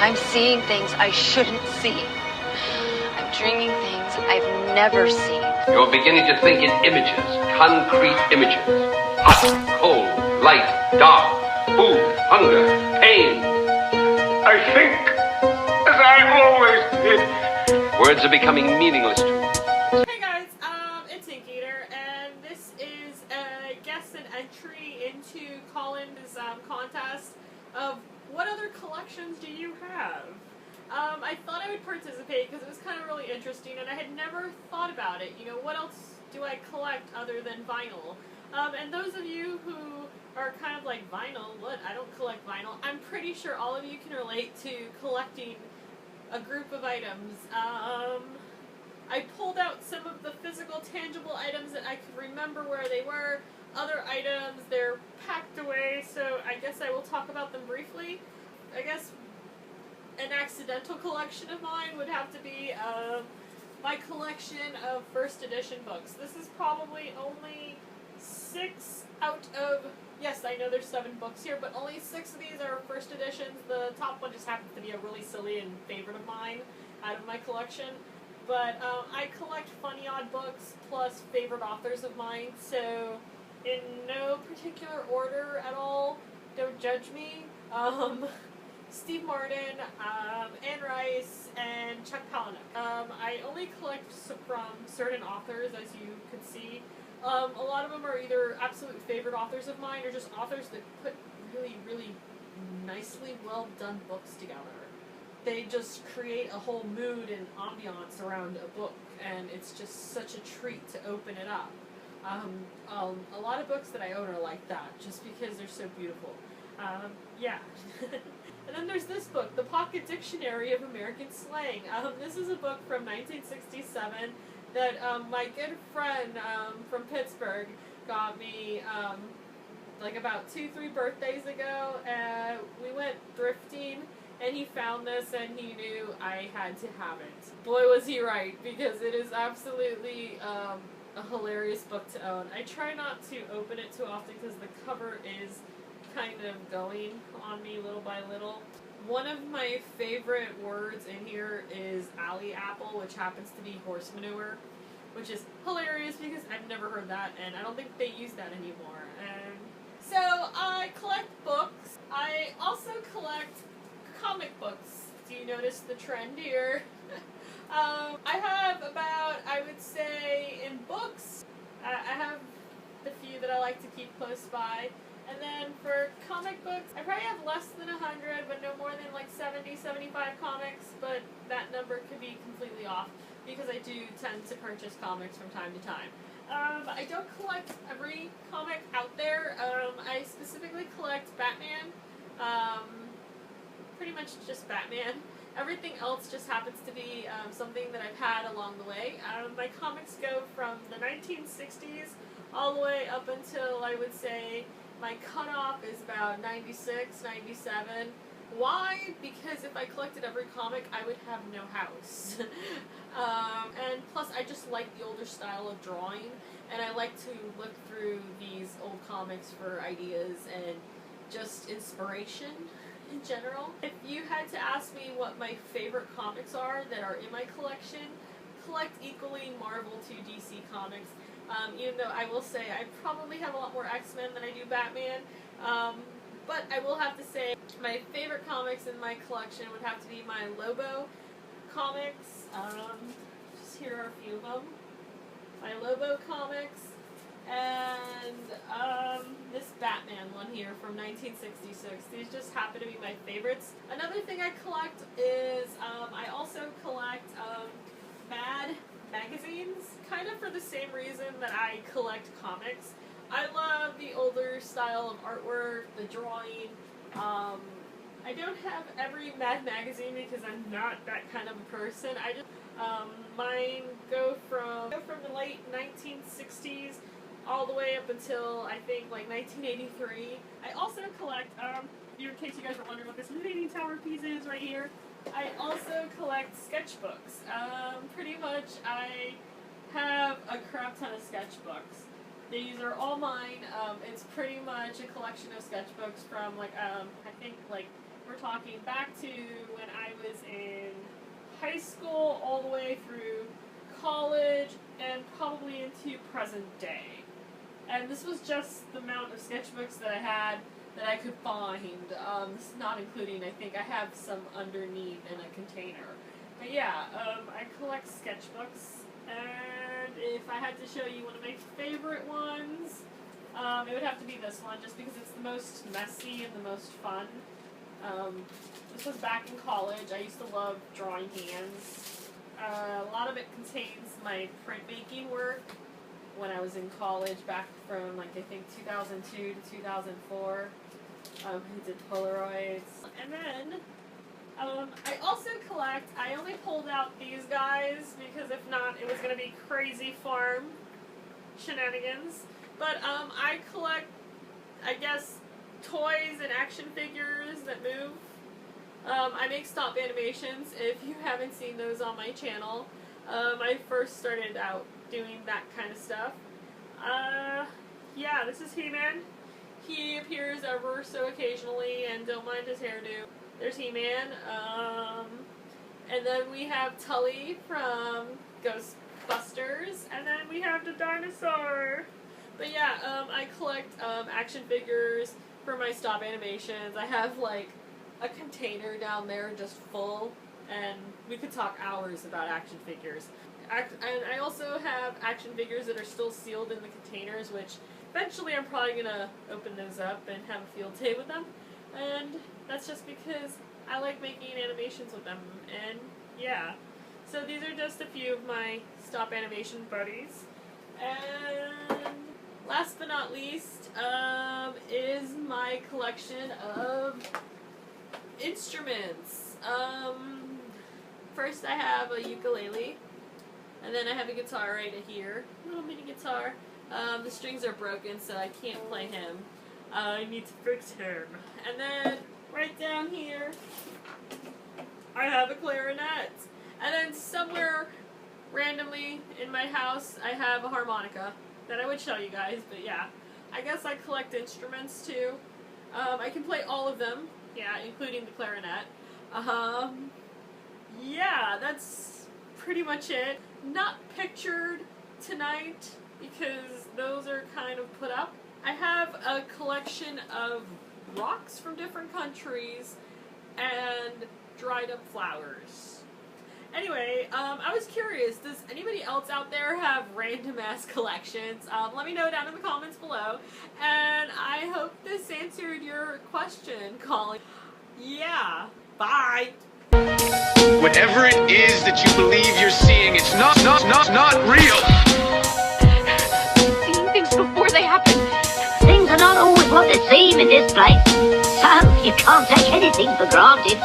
I'm seeing things I shouldn't see. I'm dreaming things I've never seen. You're beginning to think in images, concrete images. Hot, cold, light, dark, food, hunger, pain. I think as I always did. Words are becoming meaningless to me. Hey guys, it's Inkeater, and this is a guess and entry into Colin's contest of what other collections do you have? I thought I would participate because it was kind of really interesting, and I had never thought about it. You know, what else do I collect other than vinyl? And those of you who are kind of like, vinyl? What? I don't collect vinyl. I'm pretty sure all of you can relate to collecting a group of items. I pulled out some of the physical, tangible items that I could remember where they were. Other items, they're packed away, so I guess I will talk about them briefly. I guess an accidental collection of mine would have to be my collection of first edition books. This is probably only 6 out of, yes, I know there's 7 books here, but only 6 of these are first editions. The top one just happens to be a really silly and favorite of mine out of my collection. But I collect funny odd books plus favorite authors of mine, so in no particular order at all, don't judge me. Steve Martin, Anne Rice, and Chuck Palahniuk. I only collect from certain authors, as you can see. A lot of them are either absolute favorite authors of mine or just authors that put really, really nicely well done books together. They just create a whole mood and ambiance around a book, and it's just such a treat to open it up. A lot of books that I own are like that, just because they're so beautiful. Yeah. And then there's this book, The Pocket Dictionary of American Slang. This is a book from 1967 that my good friend from Pittsburgh got me like about 2-3 birthdays ago. We went thrifting, and he found this, and he knew I had to have it. Boy, was he right, because it is absolutely a hilarious book to own. I try not to open it too often because the cover is kind of going on me little by little. One of my favorite words in here is alley apple, which happens to be horse manure, which is hilarious because I've never heard that, and I don't think they use that anymore. So I collect books. I also collect comic books. Do you notice the trend here? I have about, I would say, in books, I have the few that I like to keep close by. And then for comic books, I probably have less than 100, but no more than like 70, 75 comics, but that number could be completely off because I do tend to purchase comics from time to time. I don't collect every comic out there. I specifically collect Batman, pretty much just Batman. Everything else just happens to be something that I've had along the way. My comics go from the 1960s all the way up until, I would say, my cutoff is about 96, 97. Why? Because if I collected every comic, I would have no house. And plus, I just like the older style of drawing, and I like to look through these old comics for ideas and just inspiration in general. If you had to ask me what my favorite comics are that are in my collection, collect equally Marvel to DC comics. Even though I will say I probably have a lot more X-Men than I do Batman. But I will have to say my favorite comics in my collection would have to be my Lobo comics. Just here are a few of them. My Lobo comics. And this Batman one here from 1966. These just happen to be my favorites. Another thing I collect is I also collect Mad magazines, kind of for the same reason that I collect comics. I love the older style of artwork, the drawing. I don't have every Mad magazine because I'm not that kind of a person. I just mine go from the late 1960s all the way up until I think like 1983. I also collect, in case you guys are wondering what this Leaning Tower piece is right here, I also collect sketchbooks. Pretty much I have a crap ton of sketchbooks. These are all mine. It's pretty much a collection of sketchbooks from like I think like we're talking back to when I was in high school all the way through college and probably into present day. And this was just the amount of sketchbooks that I had that I could find. This is not including, I think I have some underneath in a container. But yeah, I collect sketchbooks, and if I had to show you one of my favorite ones, it would have to be this one, just because it's the most messy and the most fun. This was back in college. I used to love drawing hands. A lot of it contains my printmaking work when I was in college, back from like I think 2002 to 2004. I did Polaroids. And then I also collect, I only pulled out these guys because if not it was going to be crazy farm shenanigans. But I collect, I guess, toys and action figures that move. I make stop animations. If you haven't seen those on my channel, I first started out doing that kind of stuff. Yeah, this is He-Man. He appears ever so occasionally, and don't mind his hairdo. There's He-Man. And then we have Tully from Ghostbusters, and then we have the dinosaur. But yeah, I collect action figures for my stop animations. I have like a container down there just full, and we could talk hours about action figures. And I also have action figures that are still sealed in the containers, which eventually I'm probably going to open those up and have a field day with them. And that's just because I like making animations with them. And yeah, so these are just a few of my stop animation buddies. And last but not least is my collection of instruments. First I have a ukulele, and then I have a guitar right here, a little mini guitar. The strings are broken, so I can't play him. I need to fix him. And then right down here I have a clarinet. And then somewhere randomly in my house I have a harmonica that I would show you guys, but yeah, I guess I collect instruments too. I can play all of them, yeah, including the clarinet. Yeah, that's pretty much it. Not pictured tonight because those are kind of put up. I have a collection of rocks from different countries and dried up flowers. Anyway, I was curious, does anybody else out there have random ass collections? Let me know down in the comments below. And I hope this answered your question, Colin. Yeah, bye. Whatever it is that you believe you're seeing, it's not real. Seeing things before they happen. Things are not always what they seem in this place. So, you can't take anything for granted.